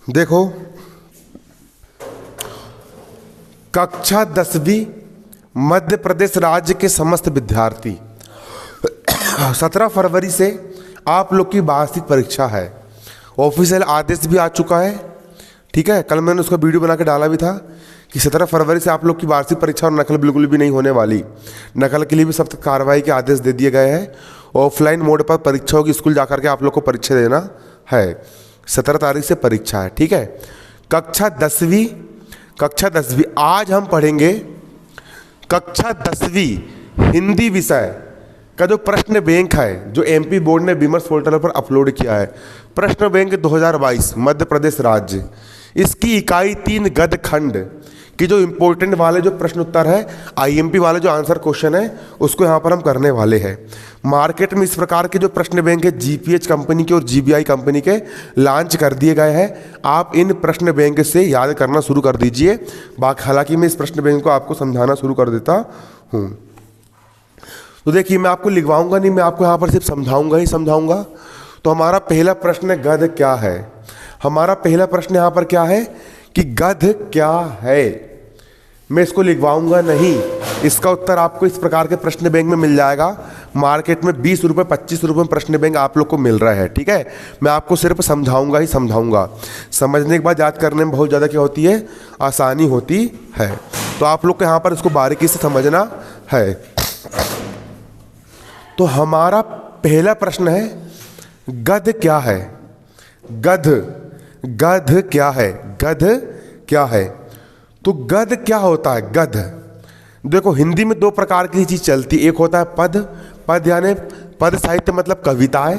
देखो, कक्षा 10वीं मध्य प्रदेश राज्य के समस्त विद्यार्थी 17 फरवरी से आप लोग की वार्षिक परीक्षा है। ऑफिशियल आदेश भी आ चुका है, ठीक है। कल मैंने उसका वीडियो बना के डाला भी था कि 17 फरवरी से आप लोग की वार्षिक परीक्षा और नकल बिल्कुल भी नहीं होने वाली। नकल के लिए भी सख्त कार्रवाई के आदेश दे दिए गए हैं। ऑफलाइन मोड पर परीक्षा होगी, स्कूल जाकर के आप लोग को परीक्षा देना है। 17 तारीख से परीक्षा है, ठीक है। कक्षा 10वीं आज हम पढ़ेंगे कक्षा 10वीं हिंदी विषय का जो प्रश्न बैंक है, जो एमपी बोर्ड ने विमर्श पोर्टल पर अपलोड किया है। प्रश्न बैंक 2022 मध्य प्रदेश राज्य, इसकी इकाई 3 गद्य खंड की जो इंपॉर्टेंट वाले जो प्रश्न उत्तर है, आईएमपी वाले जो आंसर क्वेश्चन है, उसको यहाँ पर हम करने वाले हैं। मार्केट में इस प्रकार के जो प्रश्न बैंक है जीपीएच कंपनी के और जीबीआई कंपनी के लॉन्च कर दिए गए हैं। आप इन प्रश्न बैंक से याद करना शुरू कर दीजिए। बाकी हालांकि मैं इस प्रश्न बैंक को आपको समझाना शुरू कर देता हूँ। तो देखिए, मैं आपको लिखवाऊंगा नहीं, मैं आपको यहाँ पर सिर्फ समझाऊंगा ही समझाऊंगा। तो हमारा पहला प्रश्न गद्य क्या है। हमारा पहला प्रश्न यहाँ पर क्या है कि गद्य क्या है। मैं इसको लिखवाऊंगा नहीं, इसका उत्तर आपको इस प्रकार के प्रश्न बैंक में मिल जाएगा। मार्केट में 20 रुपये 25 रुपये में प्रश्न बैंक आप लोग को मिल रहा है, ठीक है। मैं आपको सिर्फ समझाऊंगा ही समझाऊंगा। समझने के बाद याद करने में बहुत ज़्यादा क्या होती है, आसानी होती है। तो आप लोग को यहाँ पर इसको बारीकी से समझना है। तो हमारा पहला प्रश्न है गद्य क्या है। गद्य क्या है, गद्य क्या है। तो गद्य क्या होता है। गद्य देखो, हिंदी में 2 प्रकार की चीज़ चलती है। एक होता है पद यानी पद साहित्य मतलब कविताएं,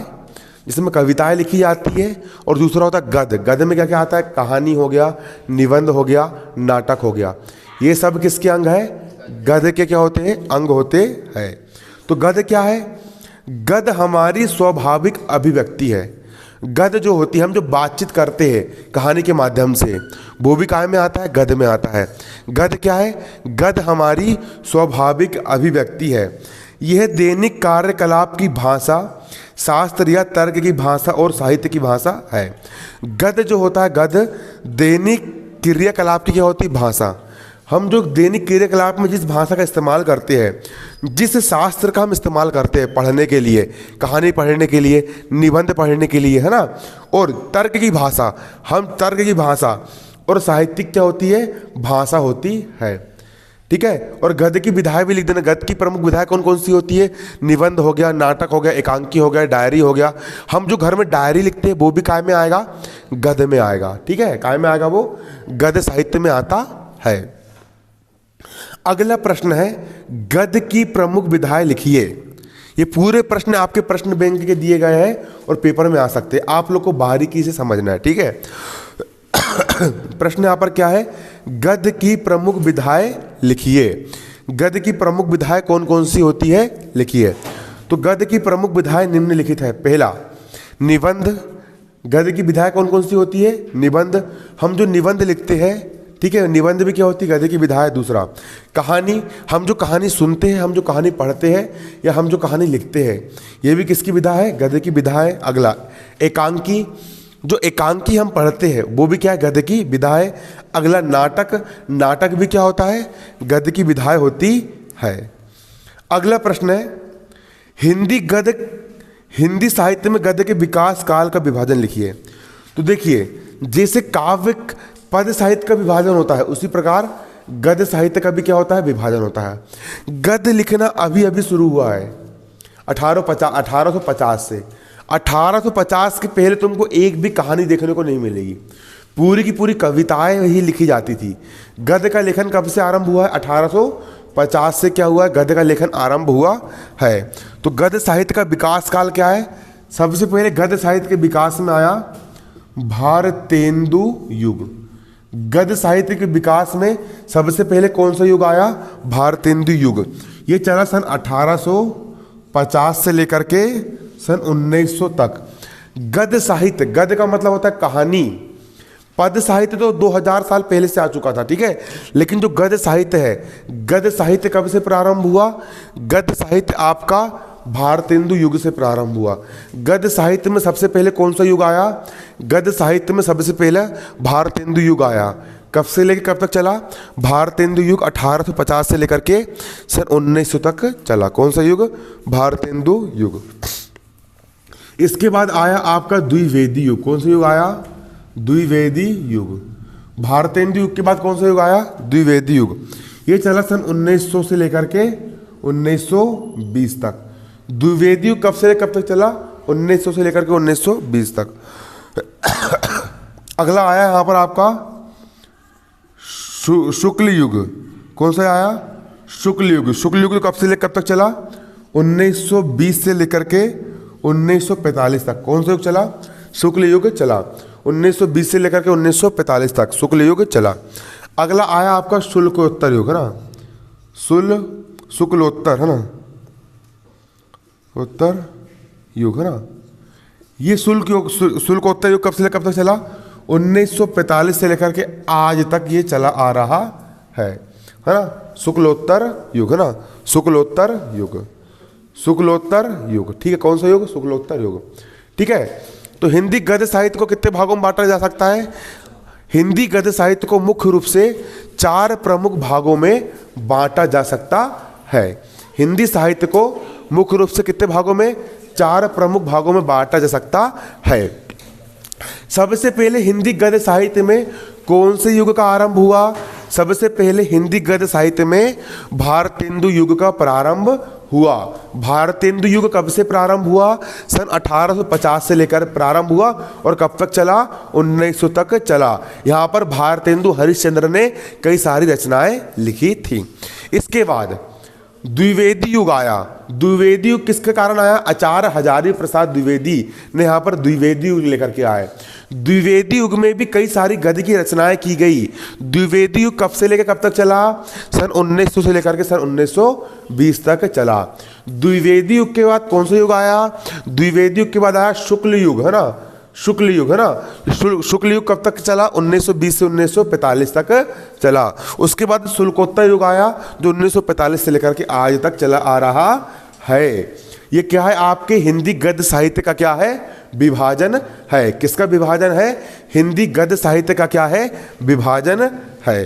जिसमें कविताएं लिखी जाती है। और दूसरा होता है गद्य। गद्य में क्या क्या आता है, कहानी हो गया, निबंध हो गया, नाटक हो गया। ये सब किसके अंग है, गद्य के क्या होते हैं, अंग होते हैं। तो गद्य क्या है, गद्य हमारी स्वाभाविक अभिव्यक्ति है। गद्य जो होती है, हम जो बातचीत करते हैं कहानी के माध्यम से, वो भी काय में आता है, गद्य में आता है। गद्य क्या है, गद्य हमारी स्वाभाविक अभिव्यक्ति है। यह दैनिक कार्यकलाप की भाषा, शास्त्र या तर्क की भाषा और साहित्य की भाषा है। गद्य जो होता है, गद्य दैनिक क्रियाकलाप की क्या होती है, भाषा। हम जो दैनिक क्रियाकलाप में जिस भाषा का इस्तेमाल करते हैं, जिस शास्त्र का हम इस्तेमाल करते हैं पढ़ने के लिए, कहानी पढ़ने के लिए, निबंध पढ़ने के लिए, है ना। और तर्क की भाषा, हम तर्क की भाषा और साहित्यिक क्या होती है, भाषा होती है, ठीक है। और गद्य की विधाएं भी लिख देना। गद्य की प्रमुख विधाएं कौन कौन सी होती है, निबंध हो गया, नाटक हो गया, एकांकी हो गया, डायरी हो गया। हम जो घर में डायरी लिखते हैं वो भी काय में आएगा, गद्य में आएगा, ठीक है। काय में आएगा, वो गद्य साहित्य में आता है। अगला प्रश्न है गद्य की प्रमुख विधाएं लिखिए। ये पूरे प्रश्न आपके प्रश्न बैंक के दिए गए हैं और पेपर में आ सकते हैं। आप लोग को बारीकी से समझना है, ठीक है। प्रश्न यहाँ पर क्या है, गद्य की प्रमुख विधाएं लिखिए। गद्य की प्रमुख विधाएं कौन कौन सी होती है, लिखिए। तो गद्य की प्रमुख विधाएं निम्नलिखित है। पहला, निबंध। गद्य की विधाएं कौन कौन सी होती है, निबंध। हम जो निबंध लिखते हैं, ठीक है, निबंध भी क्या होती है, गद्य की विधा है। दूसरा, कहानी। हम जो कहानी सुनते हैं, हम जो कहानी पढ़ते हैं, या हम जो कहानी लिखते हैं, ये भी किसकी विधा है, गद्य की विधा है। अगला, एकांकी। जो एकांकी हम पढ़ते हैं वो भी क्या है, गद्य की विधा है। अगला, नाटक। नाटक भी क्या होता है, गद्य की विधाएं होती है। अगला प्रश्न है हिंदी साहित्य में गद्य के विकास काल का विभाजन लिखिए। तो देखिए, जैसे काव्य पद साहित्य का विभाजन होता है, उसी प्रकार गद्य साहित्य का भी क्या होता है, विभाजन होता है। गद्य लिखना अभी अभी शुरू हुआ है 1850 से। 1850 के पहले तुमको एक भी कहानी देखने को नहीं मिलेगी। पूरी की पूरी कविताएं ही लिखी जाती थी। गद्य का लेखन कब से आरंभ हुआ है, 1850 से क्या हुआ है, गद्य का लेखन आरंभ हुआ है। तो गद्य साहित्य का विकास काल क्या है, सबसे पहले गद्य साहित्य के विकास में आया भारतेंदु युग। गद्य साहित्य के विकास में सबसे पहले कौन सा युग आया, भारतेंदु युग। ये चला सन 1850 से लेकर के सन 1900 तक। गद्य साहित्य, गद्य का मतलब होता है कहानी। पद साहित्य तो 2000 साल पहले से आ चुका था, ठीक है। लेकिन जो गद्य साहित्य है, गद्य साहित्य कब से प्रारंभ हुआ, गद्य साहित्य आपका भारतेंदु युग से प्रारंभ हुआ। गद्य साहित्य में सबसे पहले कौन सा युग आया? गद्य साहित्य में सबसे पहले भारतेंदु युग आया। कब से लेकर कब तक चला? भारतेंदु युग 1850 से लेकर के सन 1900 तक चला। कौन सा युग? भारतेंदु युग। इसके बाद आया आपका द्विवेदी युग। कौन सा युग आया? द्विवेदी युग। भारतेंदु युग के बाद कौन सा युग आया? द्विवेदी युग। ये चला सन 1900 से लेकर के 1920 तक। द्विवेदी युग कब से कब तक चला? 1900 से लेकर के 1920 तक। अगला आया यहां पर आपका शुक्ल युग। कौन सा आया? शुक्ल युग। शुक्ल युग कब से लेकर कब तक चला? 1920 से लेकर के 1945 तक। कौन सा युग चला? शुक्ल युग चला। 1920 से लेकर के 1945 तक शुक्ल युग चला। अगला आया आपका शुल्कोत्तर युग, है ना? शुक्लोत्तर, है ना? उत्तर युग, है ना? ये शुल्कोत्तर युग कब से लेकर कब तक चला? 1945 से लेकर के आज तक ये चला आ रहा है ना? शुक्लोत्तर युग, है ना? शुक्लोत्तर युग, शुक्लोत्तर युग। ठीक है, कौन सा युग? शुक्लोत्तर युग। ठीक है, तो हिंदी गद्य साहित्य को कितने भागों में बांटा जा सकता है? हिंदी गद्य साहित्य को मुख्य रूप से 4 प्रमुख भागों में बांटा जा सकता है। हिंदी साहित्य को मुख्य रूप से कितने भागों में? 4 प्रमुख भागों में बांटा जा सकता है। सबसे पहले हिंदी गद्य साहित्य में कौन से युग का आरंभ हुआ? सबसे पहले हिंदी गद्य साहित्य में भारतेंदु युग का प्रारंभ हुआ। भारतेंदु युग कब से प्रारंभ हुआ? सन 1850 से लेकर प्रारंभ हुआ और कब तक चला? 1900 तक चला। यहाँ पर भारतेंदु हरिश्चंद्र ने कई सारी रचनाएं लिखी थी। इसके बाद द्विवेदी युग आया। द्विवेदी युग किसके कारण आया? आचार्य हजारी प्रसाद द्विवेदी ने यहाँ पर द्विवेदी युग लेकर के आए। द्विवेदी युग में भी कई सारी गद्य की रचनाएं की गई। द्विवेदी युग कब से लेकर कब तक चला? सन 1900 से लेकर के सन 1920 तक चला। द्विवेदी युग के बाद कौन सा युग आया? द्विवेदी युग के बाद आया शुक्ल युग, है ना? शुक्ल युग, है ना? शुक्ल युग कब तक चला? 1920 से 1945 तक चला। उसके बाद शुल्कोत्तर युग आया जो 1945 से लेकर के आज तक चला आ रहा है। ये क्या है? आपके हिंदी गद्य साहित्य का क्या है? विभाजन है। किसका विभाजन है? हिंदी गद्य साहित्य का क्या है? विभाजन है।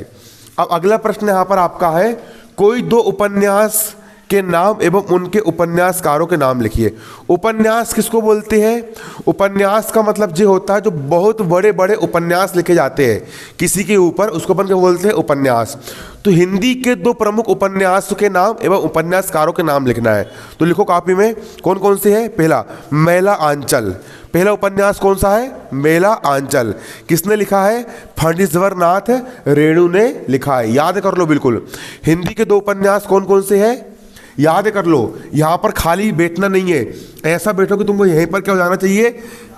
अब अगला प्रश्न यहां पर आपका है, कोई 2 उपन्यास के नाम एवं उनके उपन्यासकारों के नाम लिखिए। उपन्यास किसको बोलते हैं? उपन्यास का मतलब ये होता है जो बहुत बड़े बड़े उपन्यास लिखे जाते हैं किसी के ऊपर, उसको अपन क्या बोलते हैं? उपन्यास। तो हिंदी के 2 प्रमुख उपन्यास के नाम एवं उपन्यासकारों के नाम लिखना है। तो लिखो कॉपी में, कौन कौन से है? पहला मेला आंचल। पहला उपन्यास कौन सा है? मेला आंचल। किसने लिखा है? फणीश्वर नाथ रेणु ने लिखा है। याद कर लो बिल्कुल। हिंदी के 2 उपन्यास कौन कौन से हैं? याद कर लो। यहाँ पर खाली बैठना नहीं है, ऐसा बैठो कि तुमको यहीं पर क्या हो जाना चाहिए?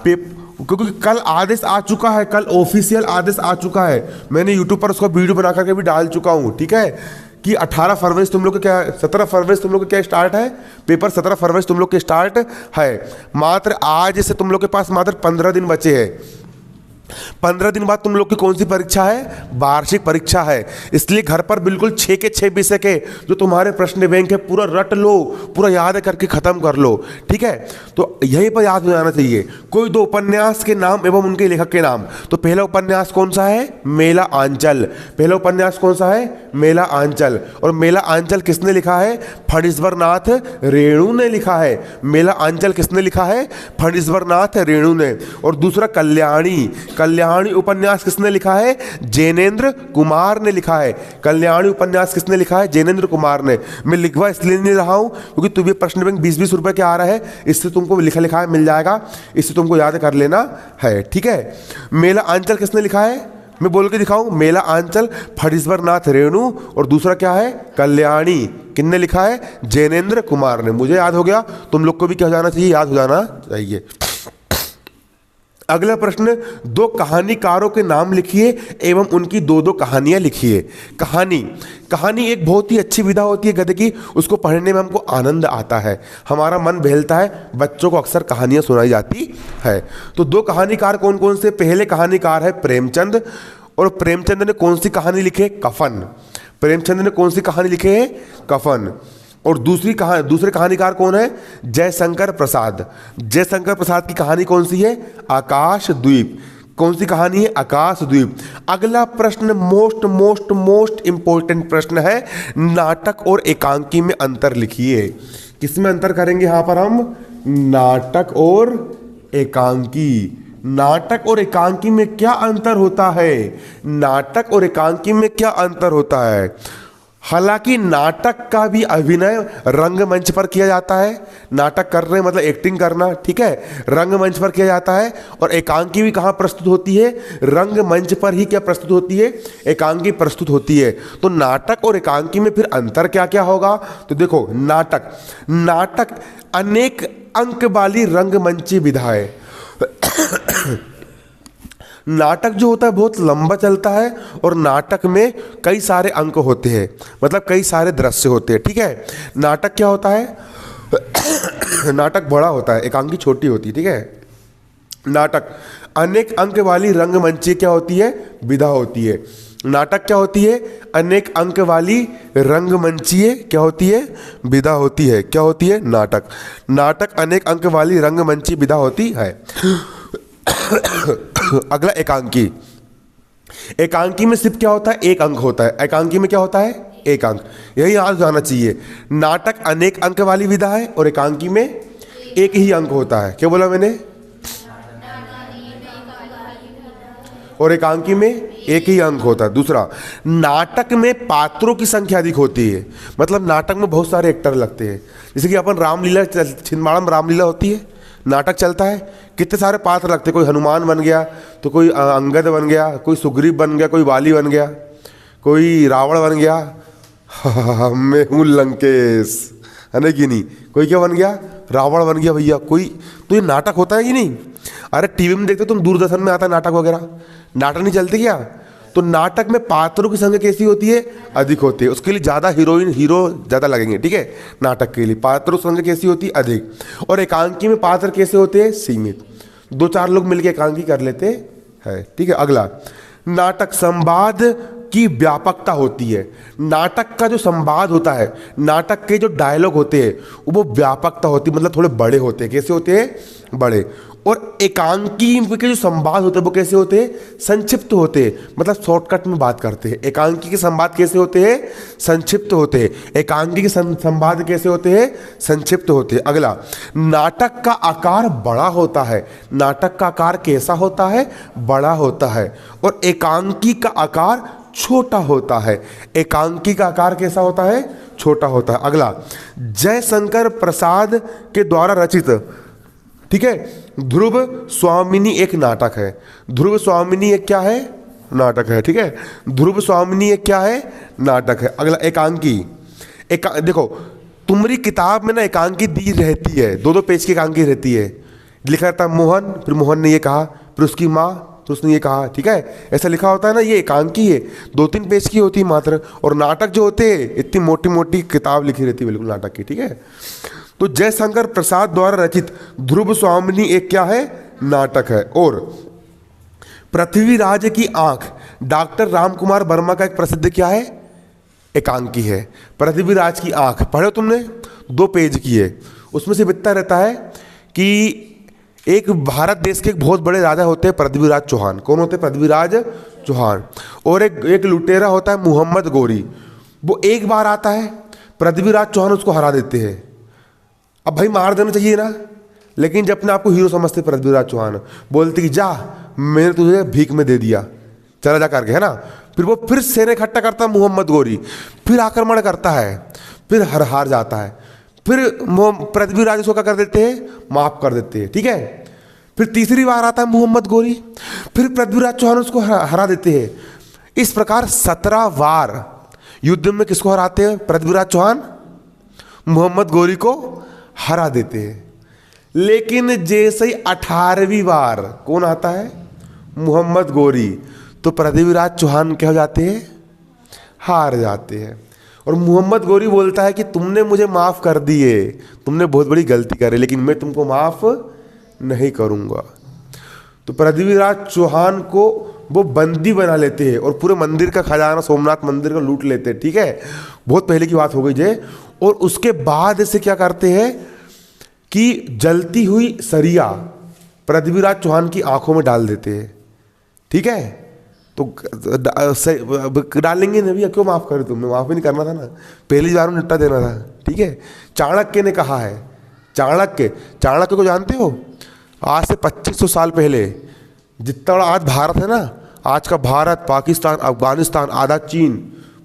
क्योंकि कल आदेश आ चुका है, कल ऑफिशियल आदेश आ चुका है। मैंने यूट्यूब पर उसको वीडियो बना करके भी डाल चुका हूँ। ठीक है, कि 18 फरवरी से तुम लोग का क्या, 17 फरवरी से तुम लोग का क्या स्टार्ट है? पेपर 17 फरवरी से तुम लोग के स्टार्ट है। मात्र आज से तुम लोग के पास मात्र 15 दिन बचे हैं। 15 दिन बाद तुम लोग की कौन सी परीक्षा है? वार्षिक परीक्षा है। इसलिए घर पर बिल्कुल 6 के 6 विषय के जो तुम्हारे प्रश्न बैंक है पूरा रट लो, पूरा याद करके खत्म कर लो। ठीक है, तो यहीं पर याद हो जाना चाहिए। कोई 2 उपन्यास के नाम एवं उनके लेखक के नाम। तो पहला उपन्यास कौन सा है? मेला आंचल। पहला उपन्यास कौन सा है? मेला आंचल। और मेला आंचल किसने लिखा है? फणीश्वर नाथ रेणु ने लिखा है। मेला आंचल किसने लिखा है? फणीश्वर नाथ रेणु ने। और दूसरा कल्याणी। कल्याणी उपन्यास किसने लिखा है? जैनेन्द्र कुमार ने लिखा है। कल्याणी उपन्यास किसने लिखा है? जैनेन्द्र कुमार ने। मैं लिखवा इसलिए नहीं रहा हूं क्योंकि तुम्हें प्रश्न बैंक 20-20 रुपए के आ रहा है, इससे तुमको लिखा लिखा मिल जाएगा, इससे तुमको याद कर लेना है। ठीक है, मेला आंचल किसने लिखा है? मैं बोल के दिखाऊं, मेला आंचल फणीश्वर नाथ रेणु। और दूसरा क्या है? कल्याणी। किसने लिखा है? जैनेन्द्र कुमार ने। मुझे याद हो गया, तुम लोग को भी क्या हो जाना चाहिए? याद हो जाना चाहिए। अगला प्रश्न, 2 कहानीकारों के नाम लिखिए एवं उनकी 2-2 कहानियां लिखिए। कहानी एक बहुत ही अच्छी विधा होती है गद्य की, उसको पढ़ने में हमको आनंद आता है, हमारा मन बहलता है। बच्चों को अक्सर कहानियां सुनाई जाती है। तो 2 कहानीकार कौन कौन से? पहले कहानीकार है प्रेमचंद। और प्रेमचंद ने कौन सी कहानी लिखी है? कफन। प्रेमचंद ने कौन सी कहानी लिखी है? कफन। और दूसरे कहानीकार कौन है? जयशंकर प्रसाद। जयशंकर प्रसाद की कहानी कौन सी है? आकाशद्वीप। कौन सी कहानी है? आकाशद्वीप। अगला प्रश्न मोस्ट मोस्ट मोस्ट इंपॉर्टेंट प्रश्न है, नाटक और एकांकी में अंतर लिखिए। किसमें अंतर करेंगे यहां पर हम? नाटक और एकांकी। नाटक और एकांकी में क्या अंतर होता है? नाटक और एकांकी में क्या अंतर होता है? हालांकि नाटक का भी अभिनय रंगमंच पर किया जाता है। नाटक कर रहे मतलब एक्टिंग करना, ठीक है, रंगमंच पर किया जाता है। और एकांकी भी कहाँ प्रस्तुत होती है? रंगमंच पर ही क्या प्रस्तुत होती है? एकांकी प्रस्तुत होती है। तो नाटक और एकांकी में फिर अंतर क्या क्या होगा? तो देखो, नाटक अनेक अंक वाली रंगमंची विधा है। नाटक जो होता है बहुत लंबा चलता है और नाटक में कई सारे अंक होते हैं, मतलब कई सारे दृश्य होते हैं, ठीक है। नाटक क्या होता है? नाटक बड़ा होता है, एकांकी छोटी होती है, ठीक है। नाटक अनेक अंक वाली रंगमंची क्या होती है? विधा होती है। नाटक क्या होती है? अनेक अंक वाली रंगमंचीय क्या होती है? विधा होती है। क्या होती है? नाटक अनेक अंक वाली रंगमंची विधा होती है। अगला एकांकी। एकांकी में सिर्फ क्या होता है? एक अंक होता है। एकांकी में क्या होता है? एक अंक। यही याद जाना चाहिए। नाटक अनेक अंक वाली विधा है और एकांकी में एक ही अंक होता है। क्या बोला मैंने? और एकांकी में एक ही अंक होता है। दूसरा, नाटक में पात्रों की संख्या अधिक होती है, मतलब नाटक में बहुत सारे एक्टर लगते हैं। जैसे कि अपन रामलीला, छिंदवाड़ा में रामलीला होती है, नाटक चलता है, कितने सारे पात्र लगते हैं। कोई हनुमान बन गया, तो कोई अंगद बन गया, कोई सुग्रीव बन गया, कोई वाली बन गया, कोई रावण बन गया, मैं हूँ लंकेश, है ना कि नहीं? कोई क्या बन गया? रावण बन गया भैया कोई। तो ये नाटक होता है कि नहीं? अरे टीवी में देखते तुम, दूरदर्शन में आता है नाटक वगैरह, नाटक नहीं चलते क्या? तो नाटक में पात्रों की संख्या कैसी होती है? अधिक होती है। उसके लिए ज़्यादा हीरो ज़्यादा लगेंगे, ठीक है। नाटक के लिए पात्रों की संख्या कैसी होती है? अधिक। और एकांकी में पात्र कैसे होते हैं? सीमित। 2-4 लोग मिलकर एकांकी कर लेते हैं, ठीक है। अगला, नाटक संवाद की व्यापकता होती है। नाटक का जो संवाद होता है, नाटक के जो डायलॉग होते हैं, वो व्यापकता होती है, मतलब थोड़े बड़े होते हैं। कैसे होते हैं? बड़े। और एकांकी के जो संवाद होते हैं वो कैसे होते हैं? संक्षिप्त होते हैं, मतलब शॉर्टकट में बात करते हैं। एकांकी के संवाद कैसे होते हैं? संक्षिप्त होते हैं। एकांकी के संवाद कैसे होते हैं? संक्षिप्त होते हैं। अगला, नाटक का आकार बड़ा होता है। नाटक का आकार कैसा होता है? बड़ा होता है। और एकांकी का आकार छोटा होता है। एकांकी का आकार कैसा होता है? छोटा होता है। अगला, जयशंकर प्रसाद के द्वारा रचित, ठीक है, ध्रुव स्वामिनी एक नाटक है। ध्रुव स्वामिनी एक क्या है? नाटक है, ठीक है। ध्रुव स्वामिनी एक क्या है? नाटक है। अगला, एकांकी। देखो, तुम्हारी किताब में ना एकांकी दी रहती है, 2-2 पेज की एकांकी रहती है। लिखा रहता है मोहन, फिर मोहन ने ये कहा, फिर उसकी माँ, तो उसने ये कहा, ठीक है, ऐसा लिखा होता है ना। ये एकांकी है, 2-3 पेज की होती है मात्र। और नाटक जो होते हैं इतनी मोटी मोटी किताब लिखी रहती है बिल्कुल नाटक की, ठीक है। तो जयशंकर प्रसाद द्वारा रचित ध्रुव स्वामिनी एक क्या है? नाटक है। और पृथ्वीराज की आंख, डॉक्टर रामकुमार वर्मा का एक प्रसिद्ध क्या है? एकांकी है। पृथ्वीराज की आंख पढ़े तुमने? 2 पेज की है। उसमें से इतना रहता है कि एक भारत देश के एक बहुत बड़े राजा होते हैं पृथ्वीराज चौहान। कौन होते हैं? पृथ्वीराज चौहान। और एक लुटेरा होता है मोहम्मद गोरी। वो एक बार आता है, पृथ्वीराज चौहान उसको हरा देते हैं। अब भाई मार देना चाहिए ना, लेकिन जब अपने आपको हीरो समझते पृथ्वीराज चौहान, बोलते कि जा मैंने तुझे भीख में दे दिया, चला जा करके, है ना। फिर वो फिर सेना इकट्ठा करता है मोहम्मद गोरी, फिर आक्रमण करता है, फिर हार जाता है। फिर पृथ्वीराज उसको क्या कर देते हैं? माफ कर देते हैं, ठीक है। फिर तीसरी बार आता है मोहम्मद गोरी, फिर पृथ्वीराज चौहान उसको हरा देते हैं। इस प्रकार 17 बार युद्ध में किसको हराते हैं? पृथ्वीराज चौहान मोहम्मद गोरी को हरा देते हैं। लेकिन जैसे ही 18वीं बार कौन आता है? मोहम्मद गोरी, तो पृथ्वीराज चौहान क्या हो जाते हैं? हार जाते हैं। और मोहम्मद गोरी बोलता है कि तुमने मुझे माफ़ कर दिए, तुमने बहुत बड़ी गलती करी, लेकिन मैं तुमको माफ़ नहीं करूँगा। तो पृथ्वीराज चौहान को वो बंदी बना लेते हैं और पूरे मंदिर का खजाना, सोमनाथ मंदिर का लूट लेते हैं, ठीक है। बहुत पहले की बात हो गई जे। और उसके बाद इसे क्या करते हैं कि जलती हुई सरिया पृथ्वीराज चौहान की आंखों में डाल देते हैं। ठीक है, तो डालेंगे नहीं भैया, क्यों माफ करे तुमने, माफ भी नहीं करना था ना, पहली बार में निपटा देना था। ठीक है, चाणक्य ने कहा है, चाणक्य को जानते हो, आज से 2500 साल पहले जितना बड़ा आज भारत है ना, आज का भारत, पाकिस्तान, अफगानिस्तान, आधा चीन,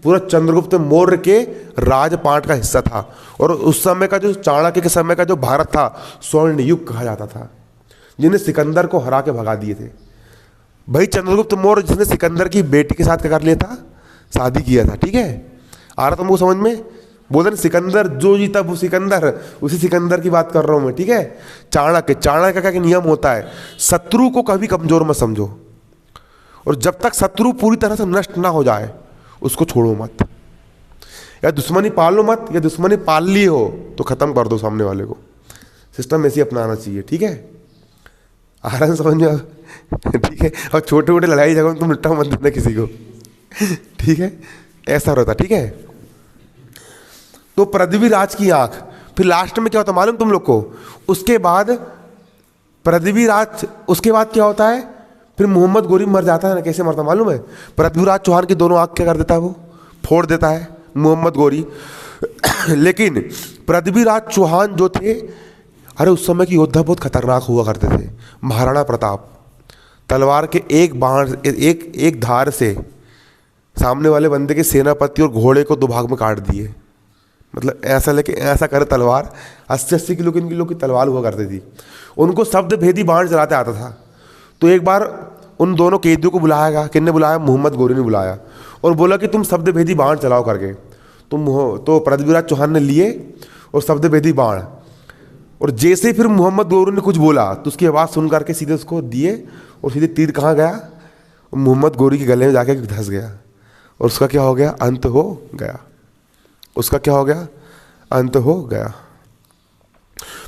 पूरा चंद्रगुप्त मौर्य के राजपाट का हिस्सा था। और उस समय का जो चाणक्य के समय का जो भारत था, स्वर्ण युग कहा जाता था, जिन्हें सिकंदर को हरा के भगा दिए थे। भाई चंद्रगुप्त मौर्य जिसने सिकंदर की बेटी के साथ क्या कर लिया था, शादी किया था। ठीक है, आ रहा तुमको समझ में, बोलते ना सिकंदर जो जीता वो सिकंदर, उसी सिकंदर की बात कर रहा हूं मैं। ठीक है, चाणक्य का क्या नियम होता है, शत्रु को कभी कमजोर मत समझो, और जब तक शत्रु पूरी तरह से नष्ट ना हो जाए उसको छोड़ो मत। या दुश्मनी पालो मत, या दुश्मनी पाल ली हो तो खत्म कर दो सामने वाले को। सिस्टम ऐसे ही अपनाना चाहिए। ठीक है, आराम समझ में। ठीक है, और छोटे छोटे लड़ाई झगड़ों में तुम निपटा मत देना किसी को। ठीक है, ऐसा रहता। ठीक है, तो पृथ्वीराज की आंख, फिर लास्ट में क्या होता मालूम तुम लोग को, उसके बाद पृथ्वीराज, उसके बाद क्या होता है, फिर मोहम्मद गोरी मर जाता है ना। कैसे मरता मालूम है, पृथ्वीराज चौहान की दोनों आंख क्या कर देता है, वो फोड़ देता है मोहम्मद गोरी। लेकिन पृथ्वीराज चौहान जो थे, अरे उस समय की योद्धा बहुत खतरनाक हुआ करते थे। महाराणा प्रताप तलवार के एक बाण, एक धार से सामने वाले बंदे के सेनापति और घोड़े को 2 भाग में काट दिए। मतलब ऐसा लेके ऐसा करे तलवार, 80-80 किलो की तलवार हुआ करती थी। उनको शब्द भेदी बाण चलाते आता था। तो एक बार उन दोनों कैदियों को बुलाया गया, किसने बुलाया, मोहम्मद गोरी ने बुलाया, और बोला कि तुम शब्द भेदी बाण चलाओ करके। तो पृथ्वीराज चौहान ने लिए और शब्द भेदी बाण, और जैसे फिर मोहम्मद गोरी ने कुछ बोला तो उसकी आवाज़ सुन करके सीधे उसको दिए, और सीधे तीर कहाँ गया, मोहम्मद गोरी के गले में जाके धंस गया, और उसका क्या हो गया, अंत हो गया। उसका क्या हो गया, अंत हो गया।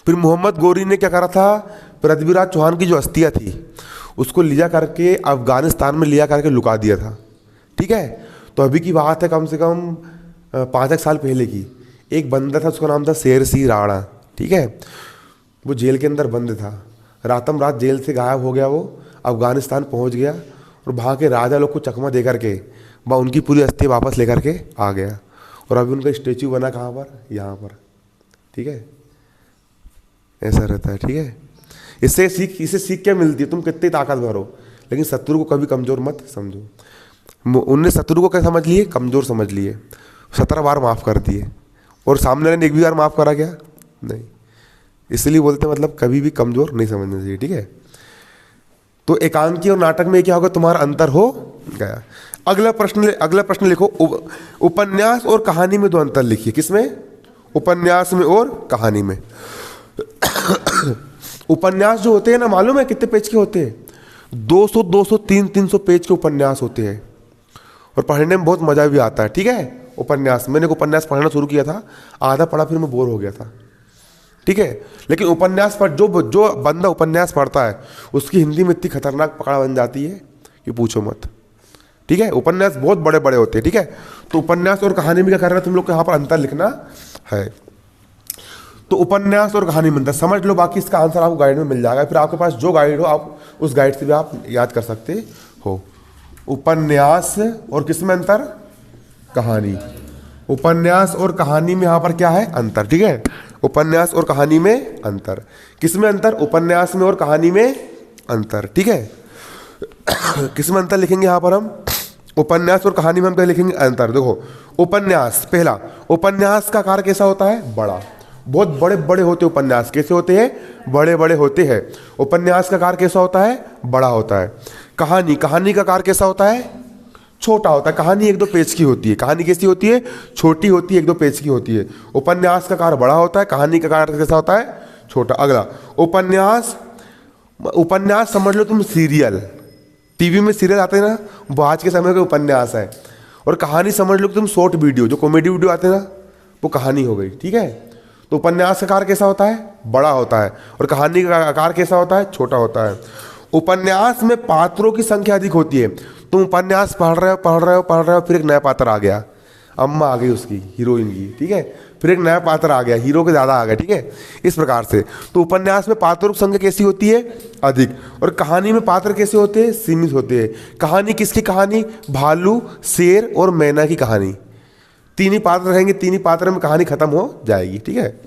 फिर मोहम्मद गोरी ने क्या करा था, पृथ्वीराज चौहान की जो अस्थियाँ थी उसको लिया करके अफगानिस्तान में लिया करके लुका दिया था। ठीक है, तो अभी की बात है कम से कम 5 साल पहले की। एक बंदा था, उसका नाम था शेर सिंह राणा। ठीक है, वो जेल के अंदर बंद था, रातम रात जेल से गायब हो गया। वो अफगानिस्तान पहुंच गया और वहाँ के राजा लोग को चकमा दे करके वह उनकी पूरी अस्थियाँ वापस लेकर के आ गया, और अभी उनका स्टेचू बना कहाँ पर, यहाँ पर। ठीक है, ऐसा रहता है। ठीक है, इससे सीख क्या मिलती है, तुम कितनी ताकतवर हो, लेकिन शत्रु को कभी कमज़ोर मत समझो। उनने शत्रु को क्या समझ लिए, कमज़ोर समझ लिए। 17 बार माफ़ कर दिए, और सामने वाले ने एक भी बार माफ़ करा क्या, नहीं। इसलिए बोलते मतलब कभी भी कमज़ोर नहीं समझना चाहिए। ठीक है, तो एकांकी और नाटक में क्या होगा, तुम्हारा अंतर हो गया। अगला प्रश्न लिखो, उपन्यास और कहानी में 2 अंतर लिखिए। किसमें, उपन्यास में और कहानी में। उपन्यास जो होते हैं ना, मालूम है कितने पेज के होते हैं, 200, 300 पेज के उपन्यास होते हैं, और पढ़ने में बहुत मज़ा भी आता है। ठीक है, उपन्यास, मैंने एक उपन्यास पढ़ना शुरू किया था, आधा पढ़ा फिर मैं बोर हो गया था। ठीक है, लेकिन उपन्यास पर जो बंदा उपन्यास पढ़ता है उसकी हिंदी में इतनी खतरनाक पकड़ बन जाती है कि पूछो मत। ठीक है, उपन्यास बहुत बड़े बड़े होते हैं। ठीक है, तो उपन्यास और कहानी में क्या करना है, तुम लोग को यहाँ पर अंतर लिखना है। तो उपन्यास और कहानी में अंतर समझ लो, बाकी इसका आंसर आपको गाइड में मिल जाएगा। फिर आपके पास जो गाइड हो आप उस गाइड से भी आप याद कर सकते हो। उपन्यास और किस में अंतर, कहानी। उपन्यास और कहानी में यहाँ पर क्या है, अंतर। ठीक है, उपन्यास और कहानी में अंतर। किस में अंतर, उपन्यास में और कहानी में अंतर। ठीक है, किस में अंतर लिखेंगे यहाँ पर हम, उपन्यास और कहानी में हम क्या लिखेंगे, अंतर। देखो, उपन्यास, पहला, उपन्यास का आकार कैसा होता है, बड़ा, बहुत बड़े बड़े होते हैं उपन्यास। कैसे होते हैं, बड़े बड़े होते हैं। उपन्यास का आकार कैसा होता है, बड़ा होता है। कहानी का आकार कैसा होता है, छोटा होता है। कहानी 1-2 पेज की होती है। कहानी कैसी होती है, छोटी होती है, 1-2 पेज की होती है। उपन्यास का आकार बड़ा होता है, कहानी का आकार कैसा होता है, छोटा। अगला, उपन्यास समझ लो तुम सीरियल, टीवी में सीरियल आते हैं ना, वो आज के समय का उपन्यास है। और कहानी समझ लो तुम शॉर्ट वीडियो, जो कॉमेडी वीडियो आते हैं ना, वो कहानी हो गई। ठीक है, तो उपन्यास का आकार कैसा होता है, बड़ा होता है, और कहानी का आकार कैसा होता है, छोटा होता है। उपन्यास में पात्रों की संख्या अधिक होती है। तुम उपन्यास पढ़ रहे हो, फिर एक नया पात्र आ गया, अम्मा आ गई उसकी हीरोइन की, ठीक है। फिर एक नया पात्र आ गया, हीरो के ज़्यादा आ गया, ठीक है। इस प्रकार से तो उपन्यास में पात्रों की संख्या कैसी होती है? अधिक। और कहानी में पात्र कैसे होते हैं? सीमित होते हैं। कहानी किसकी कहानी? भालू, शेर और मैना की कहानी। तीन ही पात्र रहेंगे, तीन ही पात्र में कहानी खत्म हो जाएगी, ठीक है।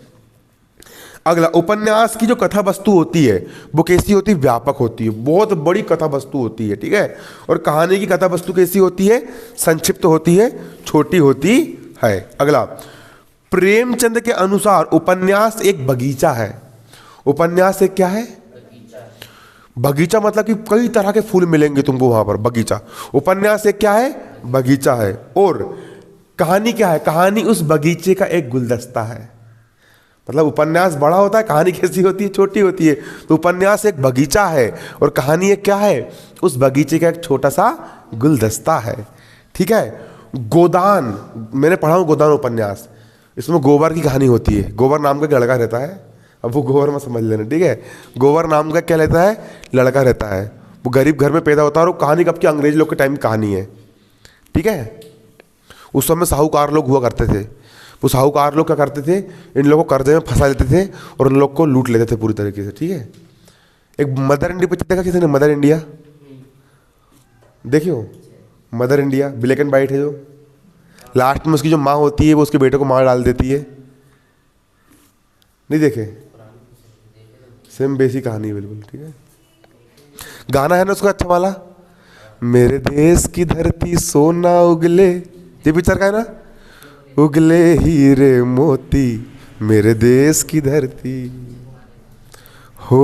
अगला, उपन्यास की जो कथा वस्तु होती है वो कैसी होती है? व्यापक होती है, बहुत बड़ी कथा वस्तु होती है, ठीक है। और कहानी की कथा वस्तु कैसी होती है? संक्षिप्त होती है, छोटी होती है। अगला, प्रेमचंद के अनुसार उपन्यास एक बगीचा है। उपन्यास एक क्या है? बगीचा मतलब कि कई तरह के फूल मिलेंगे तुमको वहां पर, बगीचा। उपन्यास एक क्या है? बगीचा है। और कहानी क्या है? कहानी उस बगीचे का एक गुलदस्ता है। मतलब उपन्यास बड़ा होता है, कहानी कैसी होती है? छोटी होती है। तो उपन्यास एक बगीचा है और कहानी एक क्या है? उस बगीचे का एक छोटा सा गुलदस्ता है, ठीक है। गोदान, मैंने पढ़ा हूँ गोदान उपन्यास। इसमें गोबर की कहानी होती है। गोबर नाम का एक लड़का रहता है, अब वो गोबर में समझ लेना, ठीक है। गोबर नाम का क्या रहता है? लड़का रहता है। वो गरीब घर में पैदा होता है और वो कहानी कब की? अंग्रेज लोग के टाइम की कहानी है, ठीक है। उस समय साहूकार लोग हुआ करते थे। वो साहूकार लोग क्या करते थे? इन लोगों को कर्जे में फंसा लेते थे और उन लोग को लूट लेते थे पूरी तरीके से, ठीक है। एक मदर इंडिया पिक्चर देखा किसी ने? मदर इंडिया देखियो? Mother India black and white है, जो लास्ट में उसकी जो माँ होती है वो उसके बेटे को मार डाल देती है। नहीं देखे? सेम बेसिक कहानी है बिल्कुल, ठीक है। गाना है ना उसका अच्छा वाला, मेरे देश की धरती सोना उगले, ये पिक्चर का है ना, उगले हीरे मोती मेरे देश की धरती हो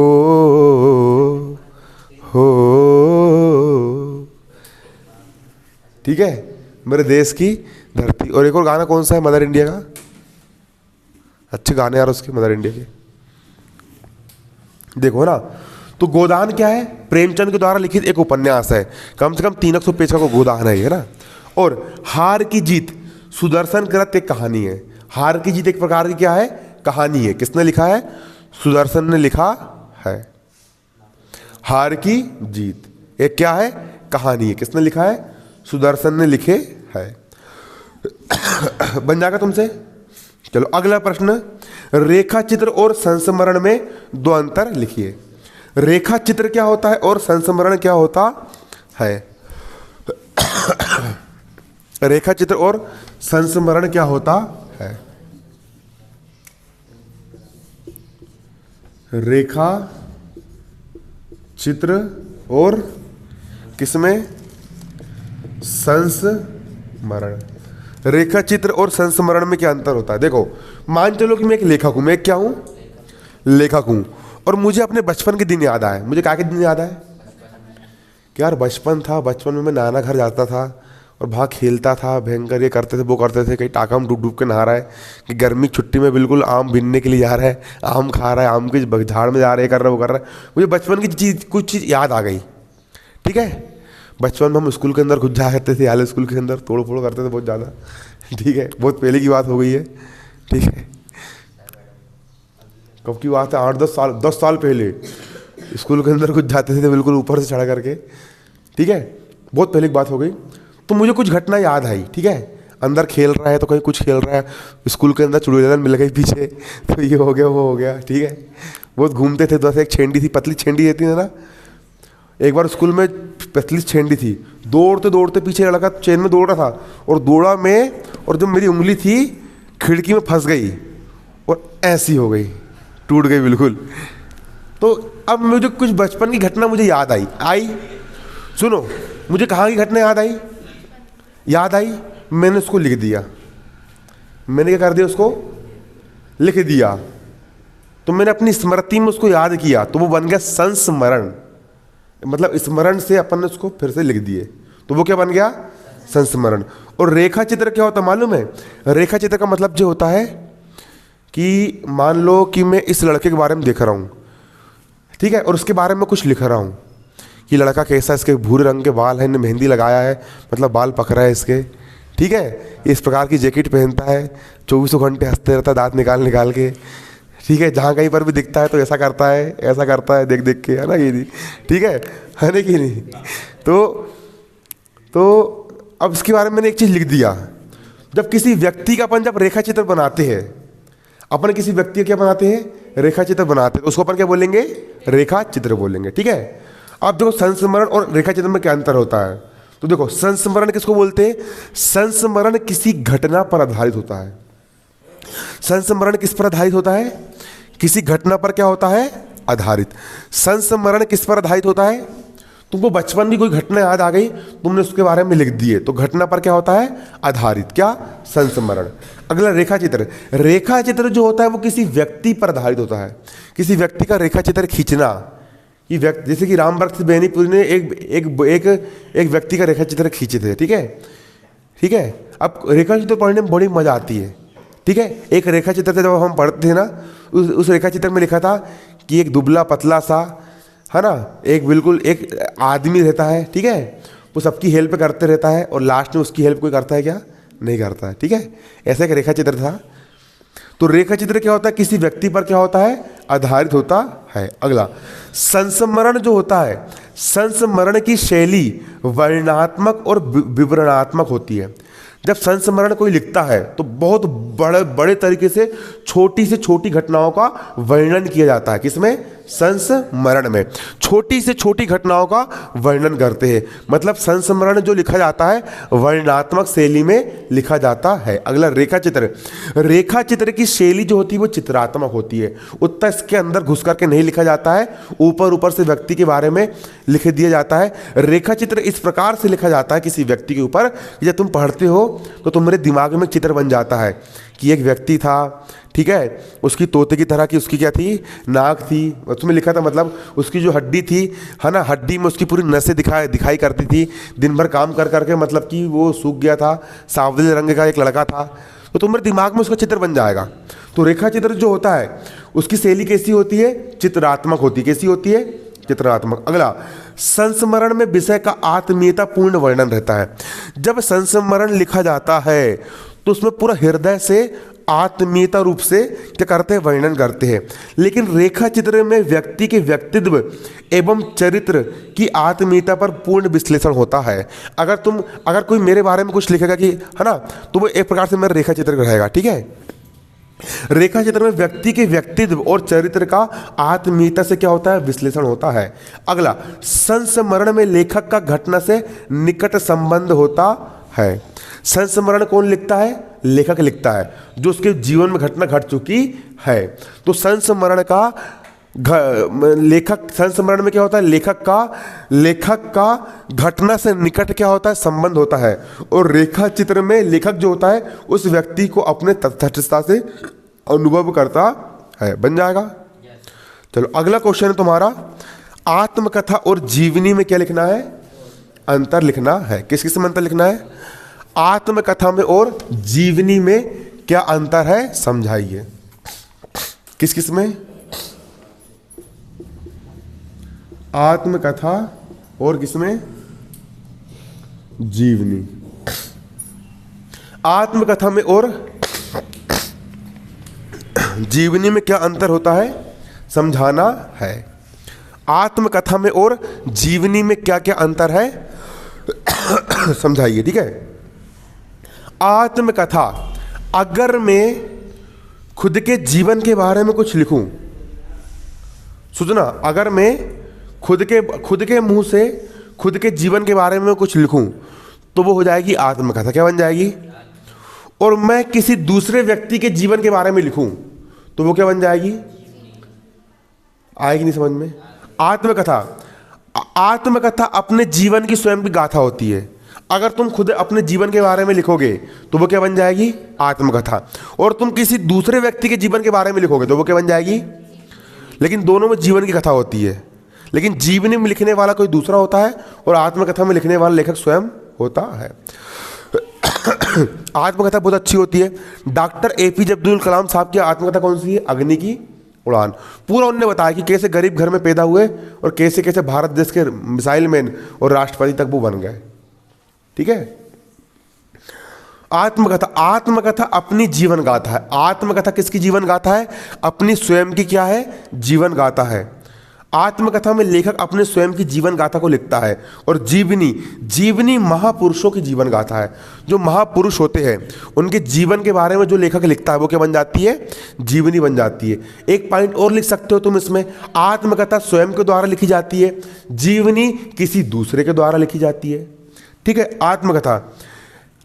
ठीक है, मेरे देश की धरती। और एक और गाना कौन सा है मदर इंडिया का? अच्छे गाने यार उसके मदर इंडिया के, देखो ना। तो गोदान क्या है? प्रेमचंद के द्वारा लिखित एक उपन्यास है, कम से कम 300 पेज का गोदान है ये ना। और हार की जीत सुदर्शन कृत एक कहानी है। हार की जीत एक प्रकार की क्या है? कहानी है। किसने लिखा है? सुदर्शन ने लिखा है। हार की जीत एक क्या है? कहानी है। किसने लिखा है? सुदर्शन ने लिखे है। बन जाएगा तुमसे। चलो अगला प्रश्न, रेखा चित्र और संस्मरण में दो अंतर लिखिए। रेखा चित्र क्या होता है और संस्मरण क्या होता है? रेखा चित्र और संस्मरण क्या होता है? रेखा चित्र और किसमें? संस्मरण। रेखा चित्र और संस्मरण में क्या अंतर होता है? देखो, मान चलो कि मैं एक लेखक हूं। मैं एक क्या हूं? लेखक हूं। और मुझे अपने बचपन के दिन याद आए। मुझे क्या के दिन याद आए? कि यार बचपन था, बचपन में मैं नाना घर जाता था और वहाँ खेलता था, भयंकर ये करते थे वो करते थे, कहीं टाका में डूब डूब के नहा रहा है, कि गर्मी की छुट्टी में बिल्कुल आम बीनने के लिए जा रहा है, आम खा रहा है, आम के झाड़ में जा रहा है, कर रहा है वो कर रहा है। मुझे बचपन की चीज़ कुछ चीज़ याद आ गई, ठीक है। बचपन में हम स्कूल के अंदर घुस जा करते थे, हाल स्कूल के अंदर तोड़ फोड़ करते थे बहुत ज़्यादा, ठीक है। बहुत पहले की बात हो गई है, ठीक है। कब की बात है? 10 साल पहले स्कूल के अंदर कुछ जाते थे बिल्कुल ऊपर से चढ़ा करके, ठीक है। बहुत पहले की बात हो गई। तो मुझे कुछ घटना याद आई, ठीक है। अंदर खेल रहा है तो कहीं कुछ खेल रहा है, स्कूल के अंदर चुड़ैल मिल गई पीछे, तो ये हो गया वो हो गया, ठीक है। बहुत घूमते थे। जैसे एक छेंडी थी, पतली छेंडी रहती है ना। एक बार स्कूल में पतली छेंडी थी, दौड़ते दौड़ते पीछे लड़का चेन में दौड़ रहा था और दौड़ा में, और जो मेरी उंगली थी खिड़की में फंस गई और ऐसी हो गई, टूट गई बिल्कुल। तो अब मुझे कुछ बचपन की घटना मुझे याद आई। सुनो, मुझे कहाँ की घटना याद आई? मैंने उसको लिख दिया। मैंने क्या कर दिया? उसको लिख दिया। तो मैंने अपनी स्मृति में उसको याद किया, तो वो बन गया संस्मरण। मतलब स्मरण से अपन ने उसको फिर से लिख दिए, तो वो क्या बन गया? संस्मरण। और रेखा चित्र क्या होता मालूम है? रेखा चित्र का मतलब जो होता है कि मान लो कि मैं इस लड़के के बारे में देख रहा हूँ, ठीक है, और उसके बारे में कुछ लिख रहा हूँ कि लड़का कैसा, इसके भूरे रंग के बाल हैं, मेहंदी लगाया है, मतलब बाल पकड़ा है इसके, ठीक है, इस प्रकार की जैकेट पहनता है, 24 घंटे हंसते रहता है दांत निकाल निकाल के, ठीक है, जहाँ कहीं पर भी दिखता है तो ऐसा करता है, ऐसा करता है, देख देख के, है ना, ये नहीं, ठीक है ना कि नहीं। तो अब इसके बारे में मैंने एक चीज़ लिख दिया। जब किसी व्यक्ति का अपन जब रेखा चित्र बनाते हैं, अपन किसी व्यक्ति का क्या बनाते हैं, रेखा चित्र बनाते हैं, तो उसको अपन क्या बोलेंगे, रेखा चित्र बोलेंगे। ठीक है। अब देखो संस्मरण और रेखा चित्र में क्या अंतर होता है। तो देखो संस्मरण किसको बोलते हैं, संस्मरण किसी घटना पर आधारित होता है। संस्मरण किस पर आधारित होता है, किसी घटना पर क्या होता है, आधारित। संस्मरण किस पर आधारित होता है, तुमको बचपन की कोई घटना याद आ गई, तुमने उसके बारे में लिख दिए, तो घटना पर क्या होता है, आधारित, क्या, संस्मरण। अगला रेखा चित्र। रेखा चित्र जो होता है वो किसी व्यक्ति पर आधारित होता है। किसी व्यक्ति का रेखा चित्र खींचना, कि व्यक्ति, जैसे कि रामभक्त बेनीपुरी ने एक व्यक्ति का रेखा चित्र खींचे थे। ठीक है, ठीक है। अब रेखा चित्र पढ़ने में बड़ी मजा आती है। ठीक है। एक रेखा चित्र जब हम पढ़ते थे ना, उस रेखा चित्र में लिखा था कि एक दुबला पतला सा, है ना, एक बिल्कुल एक आदमी रहता है। ठीक है। वो सबकी हेल्प करते रहता है और लास्ट में उसकी हेल्प कोई करता है क्या, नहीं करता है। ठीक है। ऐसा एक रेखा चित्र था। तो रेखा चित्र क्या होता है, किसी व्यक्ति पर क्या होता है, आधारित होता है। अगला संस्मरण जो होता है, संस्मरण की शैली वर्णनात्मक और विवरणात्मक होती है। जब संस्मरण कोई लिखता है तो बहुत बड़े बड़े तरीके से छोटी घटनाओं का वर्णन किया जाता है। किसमें, संस्मरण में छोटी से छोटी घटनाओं का वर्णन करते हैं। मतलब संस्मरण जो लिखा जाता है वर्णनात्मक शैली में लिखा जाता है। अगला रेखा चित्र। रेखा चित्र की शैली जो होती है वो चित्रात्मक होती है। उतना इसके अंदर घुस करके नहीं लिखा जाता है, ऊपर ऊपर से व्यक्ति के बारे में लिख दिया जाता है। रेखा चित्र इस प्रकार से लिखा जाता है किसी व्यक्ति के ऊपर, जब तुम पढ़ते हो तो तुम्हारे दिमाग में चित्र बन जाता है कि एक व्यक्ति था। ठीक है। उसकी तोते की तरह की उसकी क्या थी, नाक थी। उसमें लिखा था मतलब उसकी जो हड्डी थी, है ना, हड्डी में उसकी पूरी नसें दिखाई करती थी। दिन भर काम कर करके मतलब कि वो सूख गया था। सांवले रंग का एक लड़का था। तो तुम्हारे दिमाग में उसका चित्र बन जाएगा। तो रेखा चित्र जो होता है उसकी शैली कैसी होती है, चित्रात्मक होती है। कैसी होती है, चित्रात्मक। अगला संस्मरण में विषय का आत्मीयता पूर्ण वर्णन रहता है। जब संस्मरण लिखा जाता है तो उसमें पूरा हृदय से आत्मीयता रूप से क्या करते हैं, वर्णन करते हैं। लेकिन रेखा चित्र में व्यक्ति के व्यक्तित्व एवं चरित्र की आत्मीयता पर पूर्ण विश्लेषण होता है। अगर कोई मेरे बारे में कुछ लिखेगा कि, है ना, तो वो एक प्रकार से मेरा रेखा चित्र रहेगा। ठीक है। रेखा चित्र में व्यक्ति के व्यक्तित्व और चरित्र का आत्मीयता से क्या होता है, विश्लेषण होता है। अगला संस्मरण में लेखक का घटना से निकट संबंध होता है। संस्मरण कौन लिखता है, लेखक लिखता है, जो उसके जीवन में घटना घट चुकी है। तो संस्मरण का लेखक, संस्मरण में क्या होता है, लेखक का घटना से निकट क्या होता है, संबंध होता है। और रेखा चित्र में लेखक जो होता है उस व्यक्ति को अपने तटस्थता से अनुभव करता है। बन जाएगा। चलो अगला क्वेश्चन है तुम्हारा, आत्मकथा और जीवनी में क्या लिखना है, अंतर लिखना है। किस किस में अंतर लिखना है, आत्मकथा में और जीवनी में क्या अंतर है, समझाइए। किस किस में, आत्मकथा और किसमें, जीवनी। आत्मकथा में और जीवनी में क्या अंतर होता है, समझाना है। आत्मकथा में और जीवनी में क्या क्या अंतर है, समझाइए। ठीक है। आत्मकथा, अगर मैं खुद के जीवन के बारे में कुछ लिखूं, सोचना, अगर मैं खुद के मुंह से खुद के जीवन के बारे में कुछ लिखूं तो वो हो जाएगी आत्मकथा। क्या बन जाएगी। और मैं किसी दूसरे व्यक्ति के जीवन के बारे में लिखूं तो वो क्या बन जाएगी, आएगी नहीं समझ में। आत्मकथा अपने जीवन की स्वयं की गाथा होती है। अगर तुम खुद अपने जीवन के बारे में लिखोगे तो वो क्या बन जाएगी, आत्मकथा। और तुम किसी दूसरे व्यक्ति के जीवन के बारे में लिखोगे तो वो क्या बन जाएगी। लेकिन दोनों में जीवन की कथा होती है। लेकिन जीवनी में लिखने वाला कोई दूसरा होता है और आत्मकथा में लिखने वाला लेखक स्वयं होता है। आत्मकथा बहुत अच्छी होती है। डॉक्टर APJ अब्दुल कलाम साहब की आत्मकथा कौन सी है, अग्नि की उड़ान। पूरा उन्होंने बताया कि कैसे गरीब घर में पैदा हुए और कैसे कैसे भारत देश के मिसाइल मैन और राष्ट्रपति तक वो बन गए। ठीक है। आत्मकथा अपनी जीवन गाथा है। आत्मकथा किसकी जीवन गाथा है, अपनी स्वयं की क्या है, जीवन गाथा है। आत्मकथा में लेखक अपने स्वयं की जीवन गाथा को लिखता है। और जीवनी, जीवनी महापुरुषों की जीवन गाथा है। जो महापुरुष होते हैं उनके जीवन के बारे में जो लेखक लिखता है वो क्या बन जाती है? जीवनी बन जाती है। एक पॉइंट और लिख सकते हो तुम इसमें, आत्मकथा स्वयं के द्वारा लिखी जाती है, जीवनी किसी दूसरे के द्वारा लिखी जाती है। ठीक है।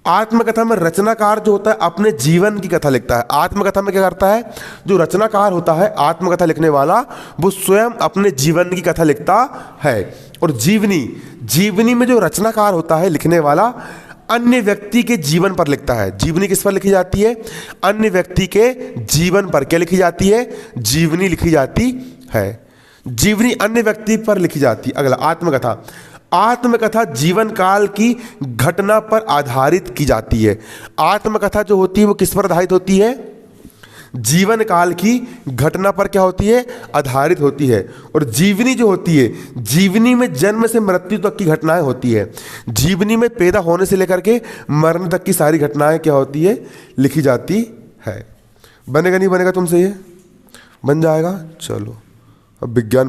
आत्मकथा में रचनाकार जो होता है अपने जीवन की कथा लिखता है। आत्मकथा में क्या करता है? जो रचनाकार होता है, आत्मकथा लिखने वाला, वो स्वयं अपने जीवन की कथा लिखता है। और जीवनी, जीवनी में जो रचनाकार होता है, लिखने वाला, अन्य व्यक्ति के जीवन पर लिखता है। जीवनी किस पर लिखी जाती है? अन्य व्यक्ति के जीवन पर क्या लिखी जाती है? जीवनी लिखी जाती है। जीवनी अन्य व्यक्ति पर लिखी जाती है। अगला आत्मकथा, आत्मकथा जीवन काल की घटना पर आधारित की जाती है। आत्मकथा जो होती है वो किस पर आधारित होती है? जीवन काल की घटना पर क्या होती है? आधारित होती है। और जीवनी जो होती है, जीवनी में जन्म से मृत्यु तक की घटनाएं होती है। जीवनी में पैदा होने से लेकर के मरने तक की सारी घटनाएं क्या होती है? लिखी जाती है। बनेगा नहीं बनेगा तुमसे? ये बन जाएगा। चलो अब विज्ञान